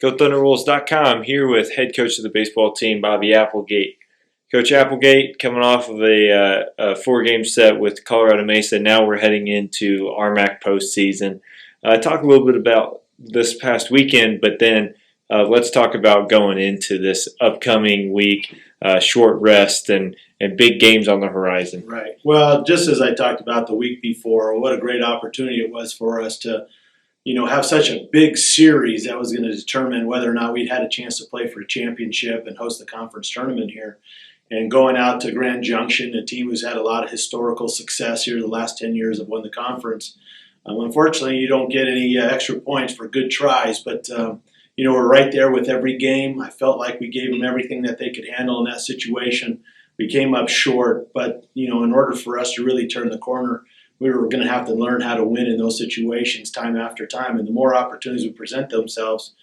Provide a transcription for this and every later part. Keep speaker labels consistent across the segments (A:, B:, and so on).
A: GoThunderWolves.com here with head coach of the baseball team, Bobby Applegate. Coach Applegate coming off of a four-game set with Colorado Mesa. Now we're heading into RMAC postseason. Talk a little bit about this past weekend, but then let's talk about going into this upcoming week, short rest and big games on the horizon.
B: Right. Well, just as I talked about the week before, what a great opportunity it was for us to have such a big series that was going to determine whether or not we'd had a chance to play for a championship and host the conference tournament here. And going out to Grand Junction, a team who's had a lot of historical success here the last 10 years have won the conference. Unfortunately, you don't get any extra points for good tries, but we're right there with every game. I felt like we gave them everything that they could handle in that situation. We came up short, but in order for us to really turn the corner, we were going to have to learn how to win in those situations time after time. And the more opportunities would present themselves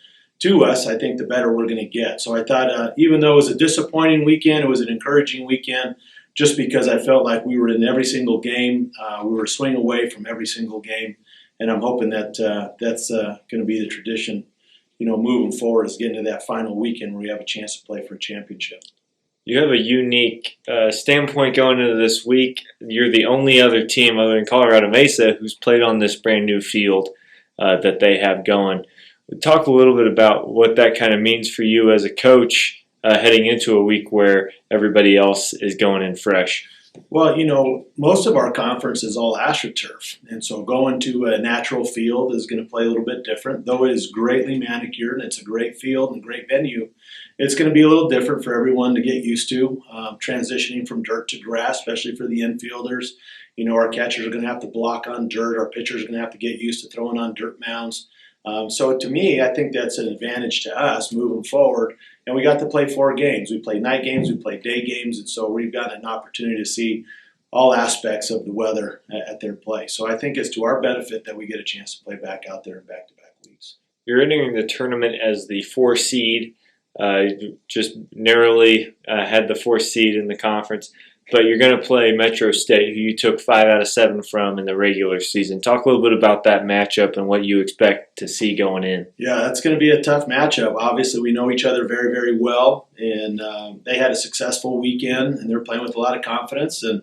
B: to us, I think the better we're going to get. So I thought even though it was a disappointing weekend, it was an encouraging weekend just because I felt like we were in every single game. We were a swing away from every single game. And I'm hoping that that's going to be the tradition, moving forward, is getting to that final weekend where we have a chance to play for a championship.
A: You have a unique standpoint going into this week. You're the only other team other than Colorado Mesa who's played on this brand new field that they have going. Talk a little bit about what that kind of means for you as a coach heading into a week where everybody else is going in fresh.
B: Well, most of our conference is all AstroTurf, and so going to a natural field is going to play a little bit different. Though it is greatly manicured and it's a great field and a great venue, it's going to be a little different for everyone to get used to, transitioning from dirt to grass, especially for the infielders. Our catchers are going to have to block on dirt. Our pitchers are going to have to get used to throwing on dirt mounds. So to me, I think that's an advantage to us moving forward. And we got to play 4 games. We played night games, we played day games, and so we've got an opportunity to see all aspects of the weather at their play. So I think it's to our benefit that we get a chance to play back out there in back-to-back weeks.
A: You're entering the tournament as the 4 seed. Just narrowly had the 4th seed in the conference. But you're going to play Metro State, who you took 5 out of 7 from in the regular season. Talk a little bit about that matchup and what you expect to see going in.
B: Yeah, that's going to be a tough matchup. Obviously, we know each other very, very well, and they had a successful weekend, and they're playing with a lot of confidence. And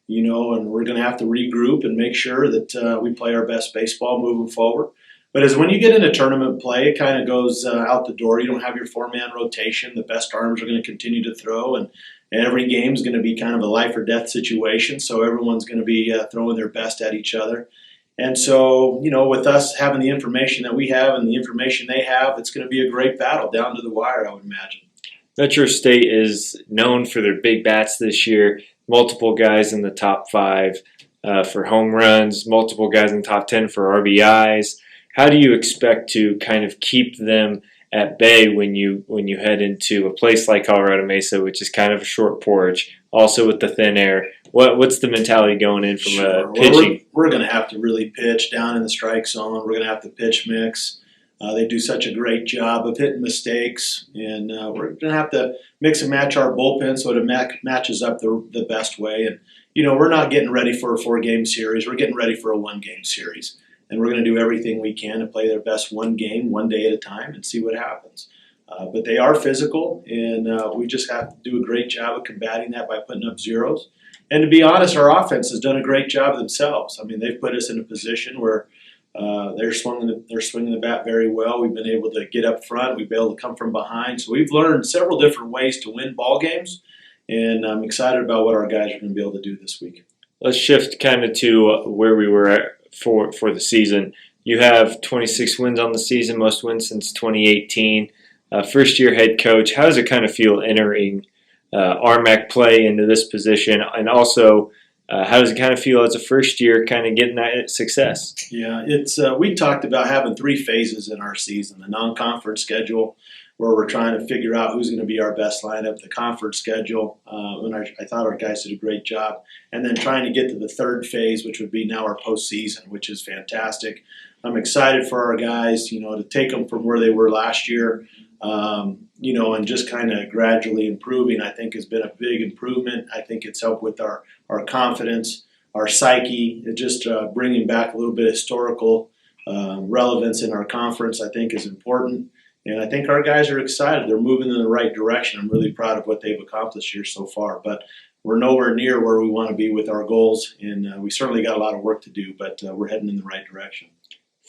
B: we're going to have to regroup and make sure that we play our best baseball moving forward. But when you get into tournament play, it kind of goes out the door. You don't have your 4-man rotation. The best arms are going to continue to throw, and every game is going to be kind of a life or death situation. So everyone's going to be throwing their best at each other. And so, with us having the information that we have and the information they have, it's going to be a great battle down to the wire, I would imagine.
A: Metro State is known for their big bats this year. Multiple guys in the top 5 for home runs, multiple guys in the top 10 for RBIs. How do you expect to kind of keep them at bay when you head into a place like Colorado Mesa, which is kind of a short porch, also with the thin air? What's the mentality going in from pitching?
B: We're going to have to really pitch down in the strike zone. We're going to have to pitch mix. They do such a great job of hitting mistakes, and we're going to have to mix and match our bullpen so it matches up the best way. And we're not getting ready for a 4-game series. We're getting ready for a 1-game series. And we're going to do everything we can to play their best 1 game, 1 day at a time, and see what happens. But they are physical, and we just have to do a great job of combating that by putting up zeros. And to be honest, our offense has done a great job themselves. I mean, they've put us in a position where they're swinging the bat very well. We've been able to get up front. We've been able to come from behind. So we've learned several different ways to win ball games, and I'm excited about what our guys are going to be able to do this week.
A: Let's shift kind of to where we were at for the season. You have 26 wins on the season, most wins since 2018. First-year head coach. How does it kind of feel entering RMAC play into this position? And also, how does it kind of feel as a first year kind of getting that success?
B: Yeah, we talked about having 3 phases in our season. The non-conference schedule, where we're trying to figure out who's going to be our best lineup, the conference schedule, and I thought our guys did a great job, and then trying to get to the 3rd phase, which would be now our postseason, which is fantastic. I'm excited for our guys, to take them from where they were last year, and just kind of gradually improving, I think has been a big improvement. I think it's helped with our confidence, our psyche, just bringing back a little bit of historical relevance in our conference, I think is important. And I think our guys are excited. They're moving in the right direction. I'm really proud of what they've accomplished here so far. But we're nowhere near where we want to be with our goals, and we certainly got a lot of work to do, but we're heading in the right direction.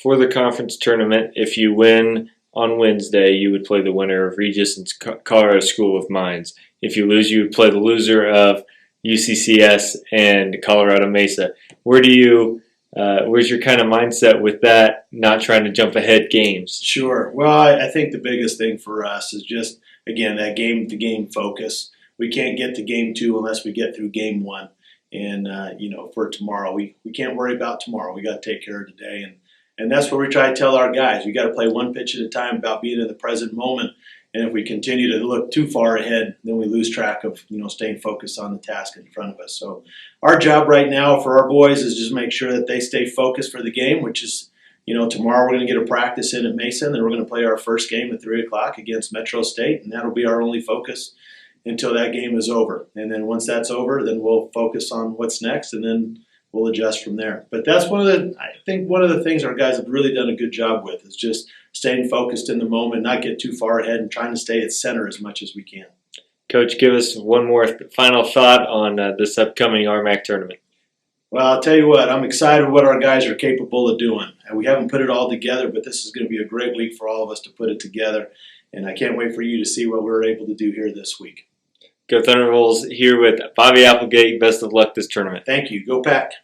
A: For the conference tournament, if you win on Wednesday, you would play the winner of Regis and Colorado School of Mines. If you lose, you would play the loser of UCCS and Colorado Mesa. Where's your kind of mindset with that, not trying to jump ahead games?
B: Sure. Well, I think the biggest thing for us is just, again, that game-to-game focus. We can't get to game 2 unless we get through game 1. And, for tomorrow, we can't worry about tomorrow. We got to take care of today. And that's what we try to tell our guys. We got to play one pitch at a time about being in the present moment. And if we continue to look too far ahead, then we lose track of, staying focused on the task in front of us. So our job right now for our boys is just make sure that they stay focused for the game, which is, tomorrow we're going to get a practice in at Mason, then we're going to play our first game at 3 o'clock against Metro State, and that'll be our only focus until that game is over. And then once that's over, then we'll focus on what's next, and then we'll adjust from there. But that's one of the things our guys have really done a good job with is just staying focused in the moment, not get too far ahead, and trying to stay at center as much as we can.
A: Coach, give us one more final thought on this upcoming RMAC tournament.
B: Well, I'll tell you what, I'm excited what our guys are capable of doing. And we haven't put it all together, but this is going to be a great week for all of us to put it together. And I can't wait for you to see what we're able to do here this week.
A: Go Thunderbolts here with Bobby Applegate. Best of luck this tournament.
B: Thank you. Go Pack.